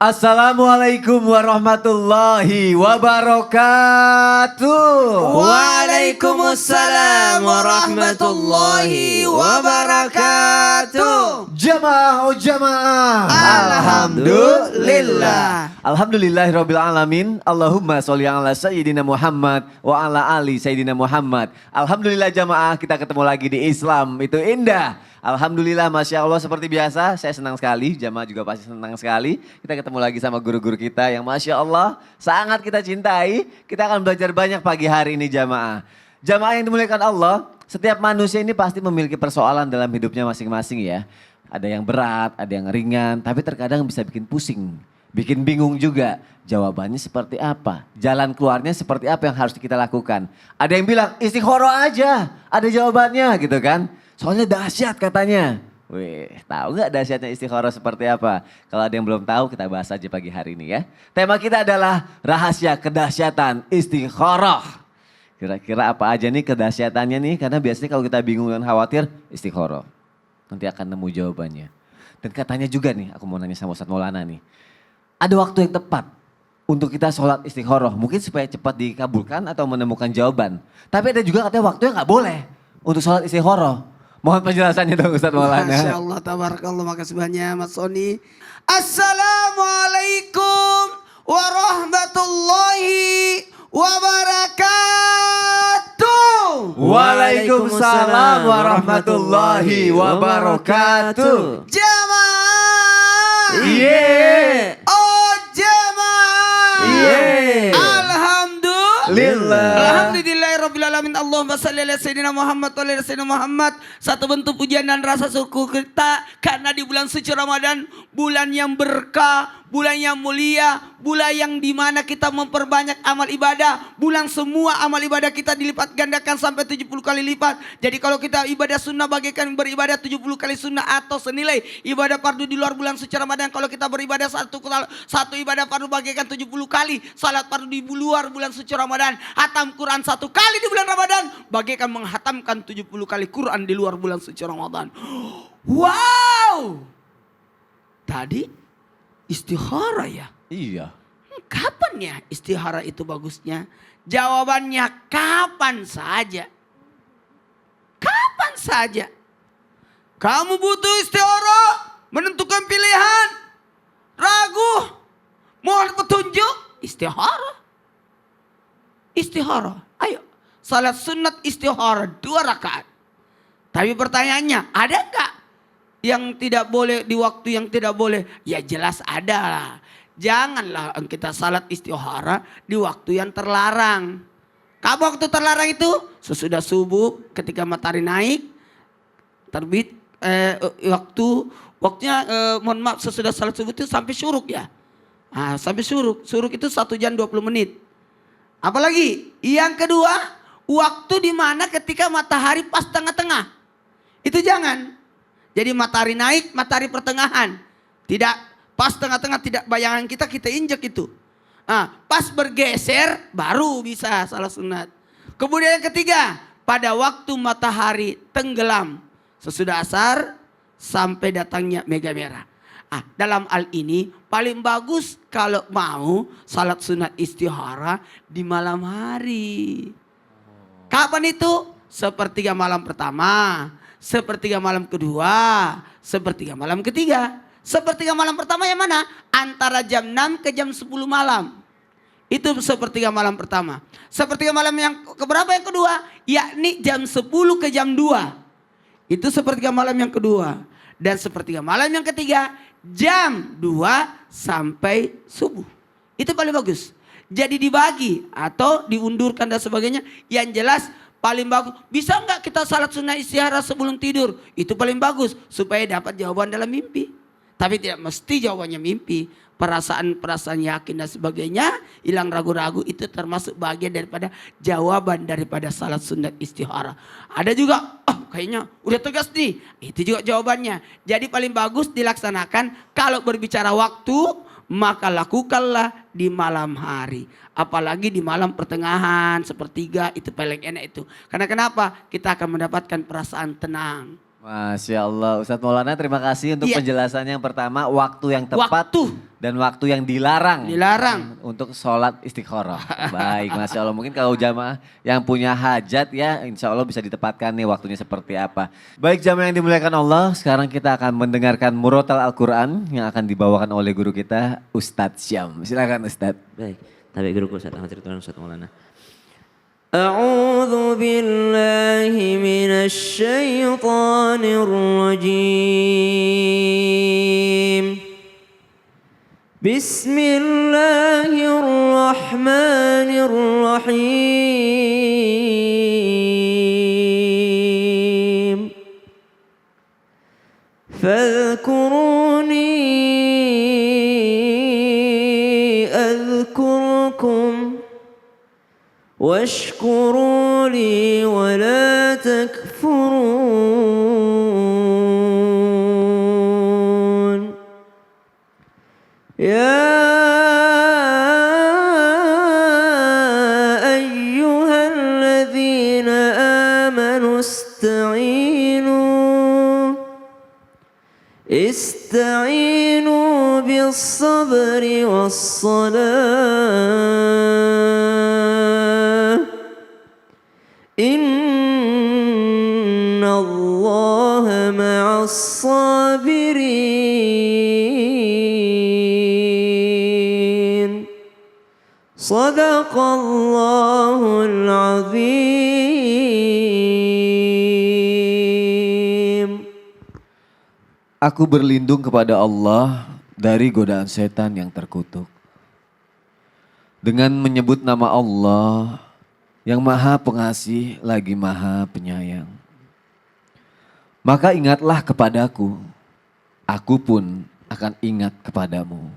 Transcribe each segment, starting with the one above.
Assalamualaikum warahmatullahi wabarakatuh. Waalaikumsalam warahmatullahi wabarakatuh. Jamaah oh jamaah. Alhamdulillah. Alhamdulillahirabbil alamin. Allahumma sholli ala sayyidina Muhammad wa ala ali sayyidina Muhammad. Alhamdulillah jamaah, kita ketemu lagi di Islam itu indah. Alhamdulillah, Masya Allah, seperti biasa saya senang sekali, jamaah juga pasti senang sekali. Kita ketemu lagi sama guru-guru kita yang Masya Allah sangat kita cintai. Kita akan belajar banyak pagi hari ini jamaah. Jamaah yang dimuliakan Allah, setiap manusia ini pasti memiliki persoalan dalam hidupnya masing-masing ya. Ada yang berat, ada yang ringan, tapi terkadang bisa bikin pusing. Bikin bingung juga, jawabannya seperti apa, jalan keluarnya seperti apa yang harus kita lakukan. Ada yang bilang istikharah aja, ada jawabannya gitu kan. Soalnya dahsyat katanya. Wih, tahu nggak dahsyatnya istikharah seperti apa? Kalau ada yang belum tahu kita bahas aja pagi hari ini ya. Tema kita adalah rahasia kedahsyatan istikharah. Kira-kira apa aja nih kedahsyatannya nih? Karena biasanya kalau kita bingung dan khawatir istikharah. Nanti akan nemu jawabannya. Dan katanya juga nih, aku mau nanya sama Ustadz Maulana nih. Ada waktu yang tepat untuk kita sholat istikharah. Mungkin supaya cepat dikabulkan atau menemukan jawaban. Tapi ada juga katanya waktu yang nggak boleh untuk sholat istikharah. Mohon penjelasannya dong Ustadz Maulana. Masya Allah, tabarakallah, makasih banyak Mas Sony. Assalamualaikum warahmatullahi wabarakatuh. Waalaikumsalam warahmatullahi wabarakatuh. Jamaah. Iya. Oh jamaah. Iya. Alhamdulillah. Alhamdulillahirrahmanirrahim. Allahumma salli ala sayyidina Muhammad wa ala sayyidina Muhammad. Satu bentuk pujian dan rasa syukur kita karena di bulan suci Ramadan, bulan yang berkah, bulan yang mulia, bulan yang dimana kita memperbanyak amal ibadah. Bulan semua amal ibadah kita dilipat gandakan sampai 70 kali lipat. Jadi kalau kita ibadah sunnah bagaikan beribadah 70 kali sunnah atau senilai ibadah fardu di luar bulan suci Ramadan. Kalau kita beribadah satu ibadah fardu bagaikan 70 kali salat fardu di luar bulan suci Ramadan. Hatam Quran satu kali di bulan Ramadan bagaikan menghatamkan 70 kali Quran di luar bulan suci Ramadan. Wow! Tadi istikharah ya? Iya. Kapan ya istikharah itu bagusnya? Jawabannya kapan saja. Kapan saja. Kamu butuh istikharah, menentukan pilihan, ragu, mohon petunjuk, istikharah. Istikharah, ayo. Salat sunat istikharah 2 rakaat. Tapi pertanyaannya, ada enggak yang tidak boleh di waktu yang tidak boleh? Ya jelas ada lah. Janganlah kita salat istikharah di waktu yang terlarang. Kapan waktu terlarang itu? Sesudah subuh ketika matahari naik, terbit, waktunya mohon maaf sesudah salat subuh itu sampai syuruk ya. Nah, sampai syuruk. Syuruk itu 1 jam 20 menit. Apalagi yang kedua, waktu di mana ketika matahari pas tengah-tengah. Itu jangan. Jadi matahari naik, matahari pertengahan. Tidak pas tengah-tengah, tidak bayangan kita injek itu. Nah, pas bergeser baru bisa salat sunat. Kemudian yang ketiga, pada waktu matahari tenggelam. Sesudah asar sampai datangnya mega merah. Dalam hal ini paling bagus kalau mau salat sunat istikharah di malam hari. Kapan itu? Sepertiga malam pertama, sepertiga malam kedua, sepertiga malam ketiga. Sepertiga malam pertama yang mana? Antara jam 6 ke jam 10 malam. Itu sepertiga malam pertama. Sepertiga malam yang keberapa yang kedua? Yakni jam 10 ke jam 2. Itu sepertiga malam yang kedua. Dan sepertiga malam yang ketiga jam 2 sampai subuh. Itu paling bagus. Jadi dibagi atau diundurkan dan sebagainya. Yang jelas paling bagus. Bisa enggak kita salat sunnah istikharah sebelum tidur? Itu paling bagus. Supaya dapat jawaban dalam mimpi. Tapi tidak mesti jawabannya mimpi. Perasaan-perasaan yakin dan sebagainya. Hilang ragu-ragu itu termasuk bagian daripada jawaban daripada salat sunnah istikharah. Ada juga kayaknya udah tegas nih. Itu juga jawabannya. Jadi paling bagus dilaksanakan kalau berbicara waktu. Maka lakukanlah di malam hari. Apalagi di malam pertengahan, sepertiga itu paling enak itu. Karena kenapa? Kita akan mendapatkan perasaan tenang. Masya Allah, Ustadz Maulana terima kasih untuk Iya. penjelasannya yang pertama, waktu yang tepat Waktu. dan waktu yang dilarang. Dilarang. Untuk sholat istikharah. Baik, Masya Allah. Mungkin kalau jamaah yang punya hajat ya insya Allah bisa ditepatkan nih waktunya seperti apa. Baik jamaah yang dimuliakan Allah, sekarang kita akan mendengarkan murotal Al-Quran yang akan dibawakan oleh guru kita Ustadz Syam. Silakan Ustadz. Baik, tabi guruku Ustaz Ahmad Ridwan Ustaz Maulana. أعوذ بالله من الشيطان الرجيم بسم الله الرحمن الرحيم فاذكروني أذكركم واشكروا لي ولا تكفرون يا أيها الذين آمنوا استعينوا بالصبر والصلاة إن الله مع الصابرين صدق الله العظيم. Aku berlindung kepada Allah dari godaan setan yang terkutuk. Dengan menyebut nama Allah yang maha pengasih lagi maha penyayang. Maka ingatlah kepadaku, aku pun akan ingat kepadamu.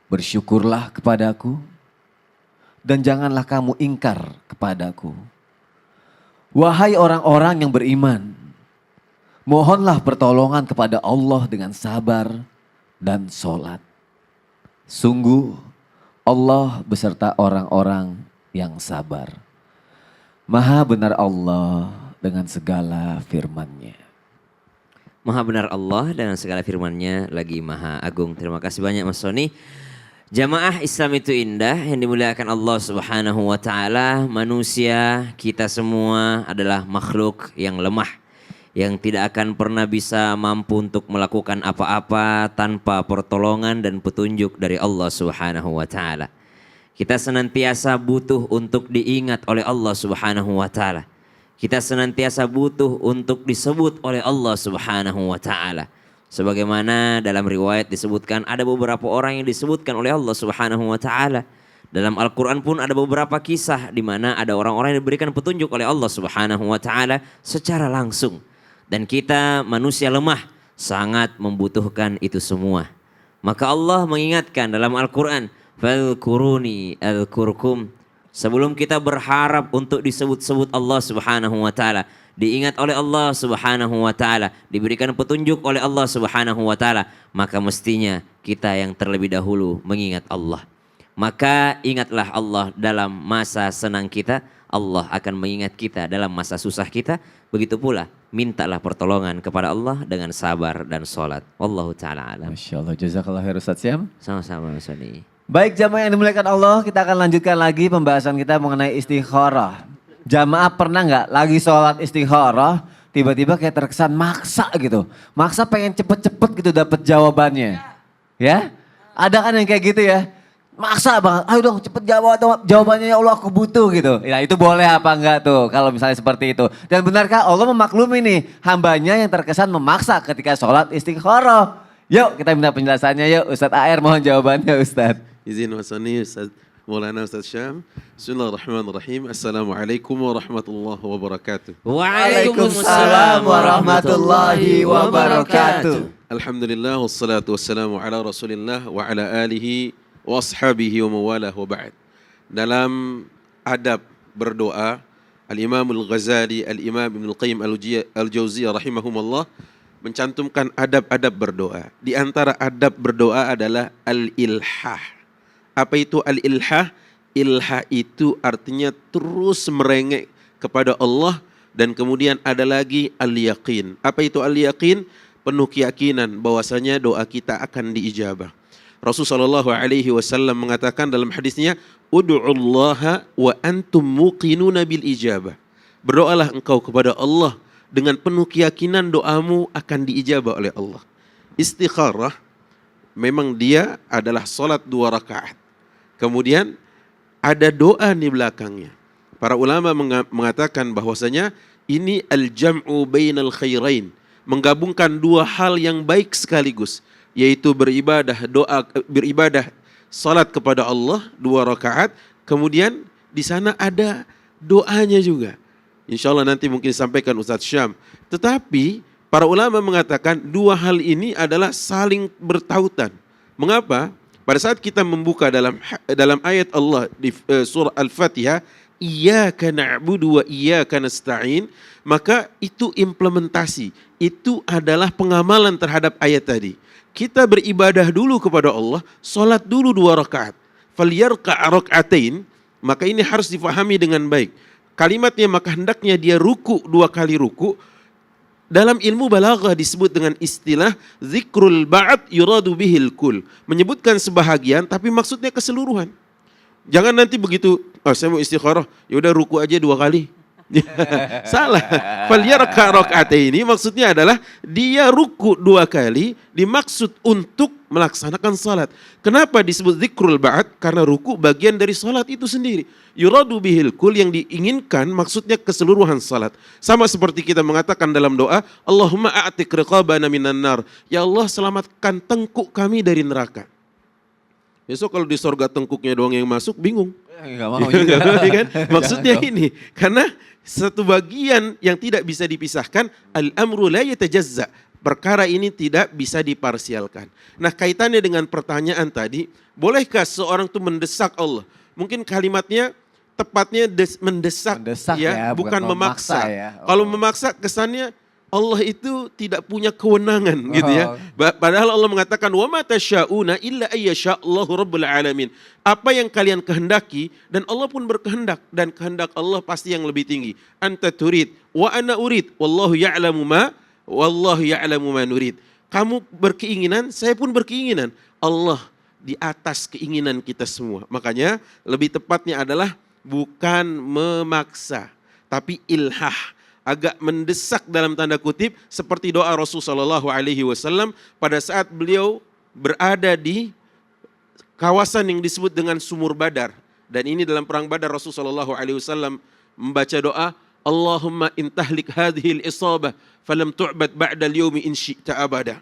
Bersyukurlah kepadaku dan janganlah kamu ingkar kepadaku. Wahai orang-orang yang beriman, mohonlah pertolongan kepada Allah dengan sabar dan sholat. Sungguh Allah beserta orang-orang yang sabar. Maha benar Allah dengan segala firman-Nya. Maha benar Allah dengan segala firman-Nya lagi maha agung. Terima kasih banyak Mas Soni. Jamaah Islam itu indah yang dimuliakan Allah Subhanahu wa taala. Manusia kita semua adalah makhluk yang lemah, yang tidak akan pernah bisa mampu untuk melakukan apa-apa tanpa pertolongan dan petunjuk dari Allah Subhanahu wa taala. Kita senantiasa butuh untuk diingat oleh Allah Subhanahu wa taala. Kita senantiasa butuh untuk disebut oleh Allah Subhanahu wa taala. Sebagaimana dalam riwayat disebutkan ada beberapa orang yang disebutkan oleh Allah Subhanahu wa taala. Dalam Al-Quran pun ada beberapa kisah di mana ada orang-orang yang diberikan petunjuk oleh Allah Subhanahu wa taala secara langsung. Dan kita manusia lemah sangat membutuhkan itu semua. Maka Allah mengingatkan dalam Al-Quran, "Fadhkuruni adzkurkum." Sebelum kita berharap untuk disebut-sebut Allah Subhanahu wa taala, diingat oleh Allah Subhanahu wa taala, diberikan petunjuk oleh Allah Subhanahu wa taala, maka mestinya kita yang terlebih dahulu mengingat Allah. Maka ingatlah Allah dalam masa senang kita, Allah akan mengingat kita dalam masa susah kita. Begitu pula mintalah pertolongan kepada Allah dengan sabar dan sholat. Wallahu ta'ala alam. Masya Allah, jazakallah khair Ustadz Syam. Sama-sama Mas Soni. Baik jamaah yang dimuliakan Allah, kita akan lanjutkan lagi pembahasan kita mengenai istikharah. Jamaah pernah nggak lagi sholat istikharah, tiba-tiba kayak terkesan maksa gitu. Maksa pengen cepet-cepet gitu dapet jawabannya. Ya, ada kan yang kayak gitu ya. Maksa banget, ayo dong cepet jawabannya ya Allah aku butuh gitu. Ya itu boleh apa enggak tuh kalau misalnya seperti itu. Dan benarkah Allah memaklumi nih hambanya yang terkesan memaksa ketika sholat istikharah. Yuk kita minta penjelasannya yuk Ustadz AR mohon jawabannya Ustadz. Izin Mas Soni, Ustaz Maulana Ustaz Syam. Bismillahirrahmanirrahim. Assalamualaikum warahmatullahi wabarakatuh. Waalaikumsalam warahmatullahi wabarakatuh. Alhamdulillah wassalatu wassalamu ala Rasulillah wa ala alihi wa ashabihi wa mawalah wa ba'd. Dalam adab berdoa, Al-Imam Al-Ghazali, Al-Imam Ibn Al-Qayyim Al-Jauziyah rahimahumullah mencantumkan adab-adab berdoa. Di antara adab berdoa adalah al-ilhah. Apa itu al-ilhah? Ilhah itu artinya terus merengek kepada Allah Dan kemudian ada lagi al-yaqin. Apa itu al-yaqin? Penuh keyakinan bahwasanya doa kita akan diijabah. Rasulullah SAW mengatakan dalam hadisnya, "Ud'ullaha wa antum muqinuna bil ijabah." Berdoalah engkau kepada Allah dengan penuh keyakinan doamu akan diijabah oleh Allah. Istikharah memang dia adalah salat 2 rakaat. Kemudian ada doa di belakangnya. Para ulama mengatakan bahwasanya ini al-jam'u bainal khairain, menggabungkan 2 hal yang baik sekaligus, yaitu beribadah salat kepada Allah 2 rakaat, kemudian di sana ada doanya juga. Insya Allah nanti mungkin disampaikan Ustadz Syam. Tetapi para ulama mengatakan 2 hal ini adalah saling bertautan. Mengapa? Pada saat kita membuka dalam ayat Allah di surah Al-Fatihah, iyyaka na'budu wa iyyaka nasta'in, maka itu implementasi, itu adalah pengamalan terhadap ayat tadi. Kita beribadah dulu kepada Allah, salat dulu 2 rakaat. Falyarka' rak'atain, maka ini harus difahami dengan baik. Kalimatnya maka hendaknya dia ruku 2 kali ruku. Dalam ilmu balaghah disebut dengan istilah zikrul ba'd yuradu bihil kul. Menyebutkan sebahagian tapi maksudnya keseluruhan. Jangan nanti begitu, saya mau istikharah, ya udah ruku aja 2 kali. Salah. Falyarka rak'ataini maksudnya adalah dia ruku 2 kali dimaksud untuk melaksanakan salat. Kenapa disebut zikrul ba'd? Karena ruku bagian dari salat itu sendiri. Yuradu bihil kul, yang diinginkan maksudnya keseluruhan salat. Sama seperti kita mengatakan dalam doa, Allahumma a'tik riqabana minan nar. Ya Allah, selamatkan tengkuk kami dari neraka. Besok kalau di sorga tengkuknya doang yang masuk, bingung. Enggak mau juga. Kan? Maksudnya ini, karena satu bagian yang tidak bisa dipisahkan, al-amru la yatajazza. Perkara ini tidak bisa diparsialkan. Nah, kaitannya dengan pertanyaan tadi, bolehkah seorang itu mendesak Allah? Mungkin kalimatnya tepatnya mendesak ya, bukan memaksa. Ya. Oh. Kalau memaksa kesannya Allah itu tidak punya kewenangan gitu ya. Padahal Allah mengatakan wa ma tasyauna illa ayyashallahu rabbul alamin. Apa yang kalian kehendaki dan Allah pun berkehendak, dan kehendak Allah pasti yang lebih tinggi. Anta turid wa ana urid wallahu ya'lamu ma nurid. Kamu berkeinginan, saya pun berkeinginan. Allah di atas keinginan kita semua. Makanya lebih tepatnya adalah bukan memaksa, tapi ilhah, agak mendesak dalam tanda kutip, seperti doa Rasulullah SAW pada saat beliau berada di kawasan yang disebut dengan Sumur Badar. Dan ini dalam perang Badar Rasulullah SAW membaca doa, Allahumma intahlik hadhil isabah falam tu'bad ba'dal yawmi in syi'ta abada.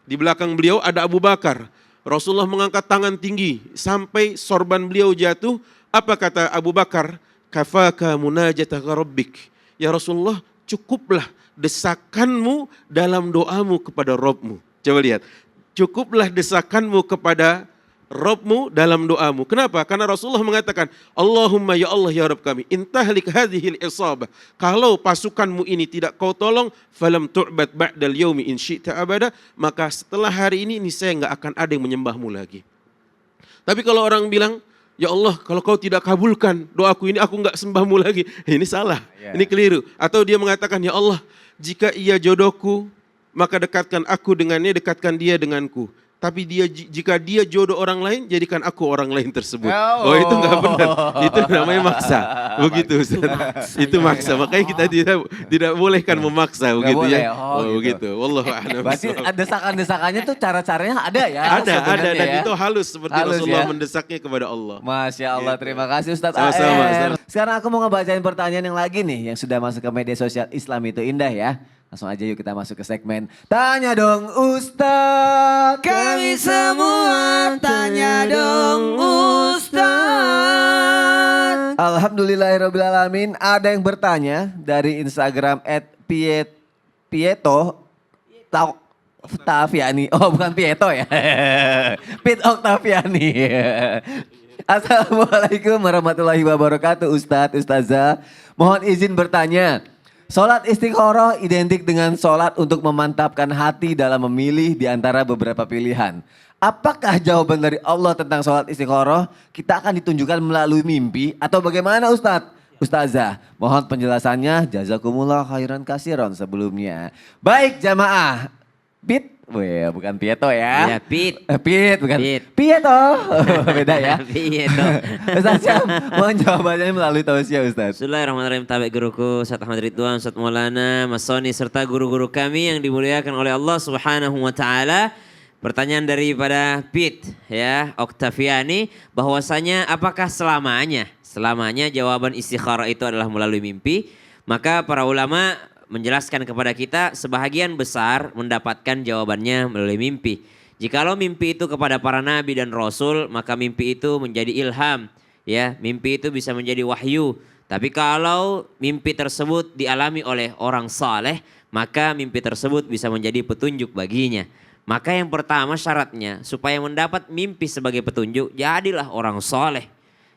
Di belakang beliau ada Abu Bakar. Rasulullah mengangkat tangan tinggi sampai sorban beliau jatuh. Apa kata Abu Bakar? Kafaka munajataka rabbik. Ya Rasulullah, cukuplah desakanmu dalam doamu kepada Rabbmu. Coba lihat, cukuplah desakanmu kepada Rabbmu dalam doamu. Kenapa? Karena Rasulullah mengatakan, Allahumma ya Allah ya Rabb kami, intahlik hadhil isabah. Kalau pasukanmu ini tidak kau tolong, falam tu'bad ba'dal yaumi in syi'ta abada, maka setelah hari ini saya enggak akan ada yang menyembahmu lagi. Tapi kalau orang bilang, ya Allah, kalau kau tidak kabulkan doaku ini, aku enggak sembahmu lagi. Ini salah, ini keliru. Atau dia mengatakan, ya Allah, jika ia jodohku, maka dekatkan aku dengannya, dekatkan dia denganku. Tapi jika dia jodoh orang lain, jadikan aku orang lain tersebut. Oh, itu enggak benar. Itu namanya maksa. Begitu Ustaz. Itu maksa. Makanya kita tidak bolehkan memaksa begitu ya. Oh, begitu. Wallahu a'lam. Berarti desakan-desakannya tuh cara-caranya ada ya? Ada dan ya? itu halus seperti Halus, Rasulullah ya? mendesaknya kepada Allah. Masya Allah, Gitu. terima kasih Ustadz Sama-sama, AR. Ustaz. Sekarang aku mau ngebacain pertanyaan yang lagi nih, yang sudah masuk ke media sosial Islam itu indah ya. Langsung aja yuk kita masuk ke segmen Tanya Dong Ustadz. Kami semua tanya dong Ustaz. Alhamdulillahirrabbilalamin. Ada yang bertanya dari Instagram @Pieto Octaviani. Oh, bukan Pieto ya. Piet Octaviani. Assalamualaikum warahmatullahi wabarakatuh Ustadz, Ustazah. Mohon izin bertanya. Sholat istikharah identik dengan sholat untuk memantapkan hati dalam memilih di antara beberapa pilihan. Apakah jawaban dari Allah tentang sholat istikharah kita akan ditunjukkan melalui mimpi atau bagaimana Ustadz? Ustazah, mohon penjelasannya. Jazakumullah khairan kasiron sebelumnya. Baik jamaah. Pit, weh, bukan Pieto ya. Iya, Pit. Pit, bukan. Pit. Pieto. Beda ya. Pieto. Ustaz Syam, mohon jawabannya melalui tausiah Ustaz. Bismillahirrahmanirrahim. Tabik guruku, Ustaz Ahmad Ridwan, Ustaz Maulana, Mas Soni, serta guru-guru kami yang dimuliakan oleh Allah Subhanahu wa Ta'ala. Pertanyaan daripada Pit, ya, Oktaviani, bahwasanya apakah selamanya jawaban istikharah itu adalah melalui mimpi? Maka para ulama menjelaskan kepada kita sebahagian besar mendapatkan jawabannya melalui mimpi. Jikalau mimpi itu kepada para nabi dan rasul, maka mimpi itu menjadi ilham, ya, mimpi itu bisa menjadi wahyu. Tapi kalau mimpi tersebut dialami oleh orang saleh, maka mimpi tersebut bisa menjadi petunjuk baginya. Maka yang pertama syaratnya supaya mendapat mimpi sebagai petunjuk, jadilah orang saleh.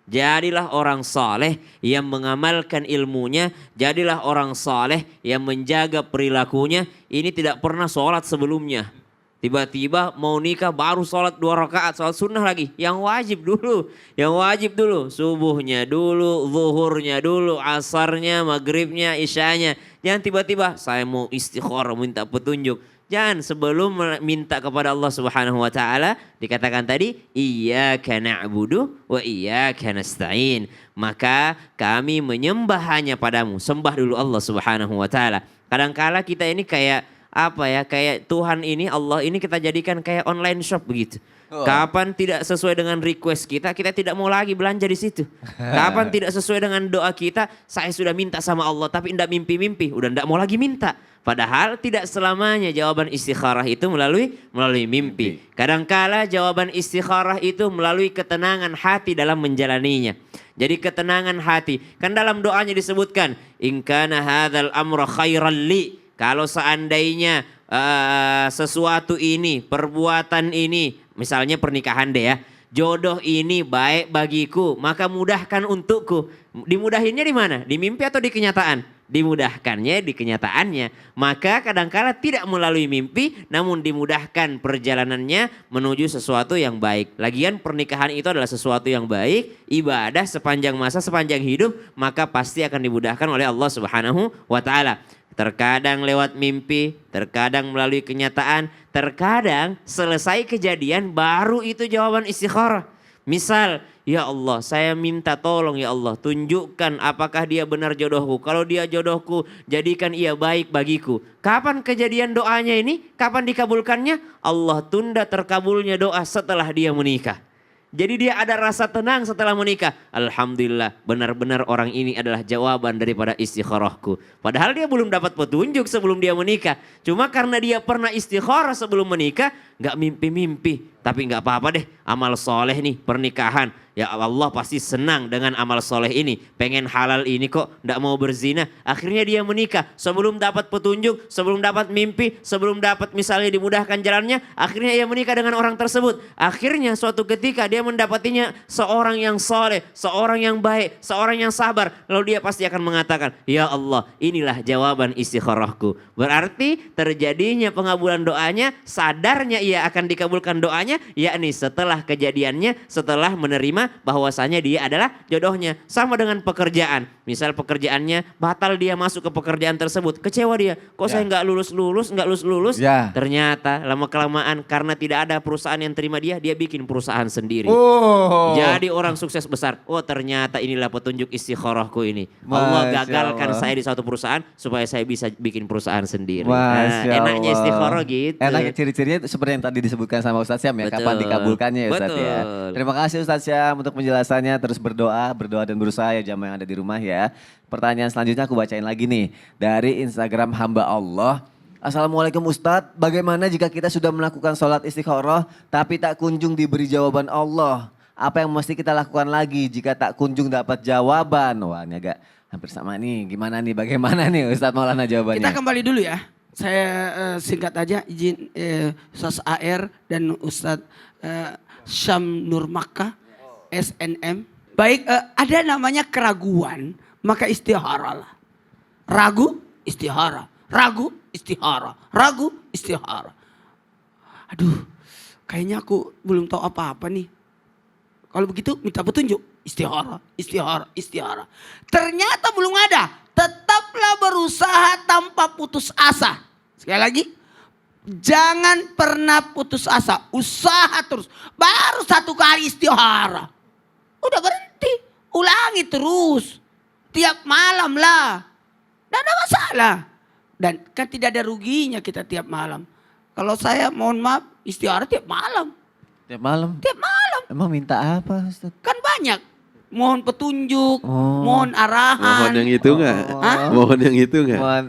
Jadilah orang saleh yang mengamalkan ilmunya. Jadilah orang saleh yang menjaga perilakunya. Ini tidak pernah sholat sebelumnya. Tiba-tiba mau nikah baru sholat 2 rakaat. Sholat sunnah lagi. Yang wajib dulu. Yang wajib dulu. Subuhnya dulu, zuhurnya dulu, asarnya, maghribnya, isyanya. Jangan tiba-tiba saya mau istikharah minta petunjuk. Jangan sebelum minta kepada Allah Subhanahu wa Ta'ala dikatakan tadi iyyaka na'budu wa iyyaka nasta'in. Maka kami menyembah hanya padamu. Sembah dulu Allah Subhanahu wa Ta'ala. Kadangkala kita ini kayak apa ya? Kayak Tuhan ini, Allah ini kita jadikan kayak online shop begitu. Kapan tidak sesuai dengan request kita, kita tidak mau lagi belanja di situ. Kapan tidak sesuai dengan doa kita, saya sudah minta sama Allah tapi tidak mimpi-mimpi, udah tidak mau lagi minta. Padahal tidak selamanya jawaban istikharah itu melalui mimpi. Kadangkala jawaban istikharah itu melalui ketenangan hati dalam menjalaninya. Jadi ketenangan hati. Kan dalam doanya disebutkan, in kana hadzal amra khairan li. Kalau seandainya sesuatu ini, perbuatan ini, misalnya pernikahan deh ya, jodoh ini baik bagiku, maka mudahkan untukku. Dimudahinnya di mana? Di mimpi atau di kenyataan? Dimudahkannya di kenyataannya. Maka kadangkala tidak melalui mimpi, namun dimudahkan perjalanannya menuju sesuatu yang baik. Lagian pernikahan itu adalah sesuatu yang baik, ibadah sepanjang masa, sepanjang hidup, maka pasti akan dimudahkan oleh Allah Subhanahu wa Ta'ala. Terkadang lewat mimpi, terkadang melalui kenyataan, terkadang selesai kejadian baru itu jawaban istikharah. Misal, ya Allah saya minta tolong ya Allah tunjukkan apakah dia benar jodohku. Kalau dia jodohku jadikan ia baik bagiku. Kapan kejadian doanya ini? Kapan dikabulkannya? Allah tunda terkabulnya doa setelah dia menikah. Jadi dia ada rasa tenang setelah menikah. Alhamdulillah benar-benar orang ini adalah jawaban daripada istikharahku. Padahal dia belum dapat petunjuk sebelum dia menikah. Cuma karena dia pernah istikharah sebelum menikah, gak mimpi-mimpi. Tapi gak apa-apa deh, amal soleh nih pernikahan. Ya Allah pasti senang dengan amal soleh ini. Pengen halal ini kok, gak mau berzina. Akhirnya dia menikah. Sebelum dapat petunjuk, sebelum dapat mimpi, sebelum dapat misalnya dimudahkan jalannya. Akhirnya ia menikah dengan orang tersebut. Akhirnya suatu ketika dia mendapatinya seorang yang soleh, seorang yang baik, seorang yang sabar. Lalu dia pasti akan mengatakan, ya Allah inilah jawaban istikharahku. Berarti terjadinya pengabulan doanya, sadarnya ia akan dikabulkan doanya, yakni setelah kejadiannya, setelah menerima bahwasanya dia adalah jodohnya. Sama dengan pekerjaan. Misal pekerjaannya batal, dia masuk ke pekerjaan tersebut. Kecewa dia. Kok saya nggak lulus-lulus. Ya. Ternyata lama-kelamaan karena tidak ada perusahaan yang terima dia bikin perusahaan sendiri. Oh. Jadi orang sukses besar. Oh ternyata inilah petunjuk istikharahku ini. Allah Masya gagalkan Allah. saya di suatu perusahaan supaya saya bisa bikin perusahaan sendiri. Masya Enaknya Allah. istikharah gitu. Enak ciri-cirinya seperti yang tadi disebutkan sama Ustaz Syam ya. Kapan Betul. dikabulkannya ya Ustaz ya. Betul. Terima kasih Ustaz Syam untuk penjelasannya. Terus berdoa dan berusaha ya jamaah yang ada di rumah ya. Pertanyaan selanjutnya aku bacain lagi nih. Dari Instagram hamba Allah. Assalamualaikum Ustadz, bagaimana jika kita sudah melakukan sholat istikharah tapi tak kunjung diberi jawaban Allah? Apa yang mesti kita lakukan lagi jika tak kunjung dapat jawaban? Wah ini agak hampir sama nih, gimana nih, bagaimana nih Ustadz Maulana jawabannya? Kita kembali dulu ya. Saya singkat aja izin Ustaz AR dan Ustaz Syam Nur Makkah SNM. Baik, ada namanya keraguan, maka istihara lah. Ragu, istihara. Ragu, istihara. Ragu, istihara. Aduh, kayaknya aku belum tahu apa-apa nih. Kalau begitu minta petunjuk. Istihara, istihara, istihara. Ternyata belum ada. Tetaplah berusaha tanpa putus asa. Sekali lagi, jangan pernah putus asa. Usaha terus. Baru 1 kali istihara. Udah berhenti. Ulangi terus. Tiap malam lah. Tidak ada masalah. Dan kan tidak ada ruginya kita tiap malam. Kalau saya mohon maaf istihara tiap malam. Tiap malam. Tiap malam. Emang minta apa Ustaz? Kan banyak. Mohon petunjuk. Oh. Mohon arahan. Mohon yang itu enggak? Hah? Mohon yang itu enggak? Mohon.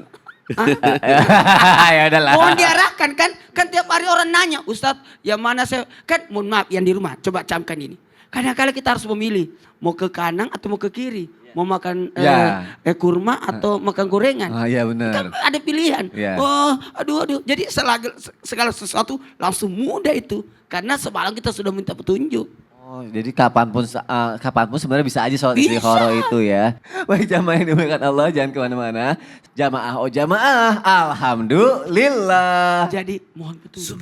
Ya udahlah. Mohon diarahkan kan. Kan tiap hari orang nanya. Ustadz yang mana saya. Kan mohon maaf yang di rumah. Coba camkan ini. Kadang-kadang kita harus memilih. Mau ke kanan atau mau ke kiri. Mau makan Ya. kurma atau makan gorengan. Ah iya Kan benar. ada pilihan. Ya. Oh, aduh. Jadi segala sesuatu langsung mudah itu. Karena semalam kita sudah minta petunjuk. Oh, jadi kapanpun sebenarnya bisa aja sholat Bisa. istikharah itu ya. Baik jamaah yang dimuliakan Allah, jangan kemana-mana. Jamaah, oh jamaah, alhamdulillah. Jadi mohon petunjuk.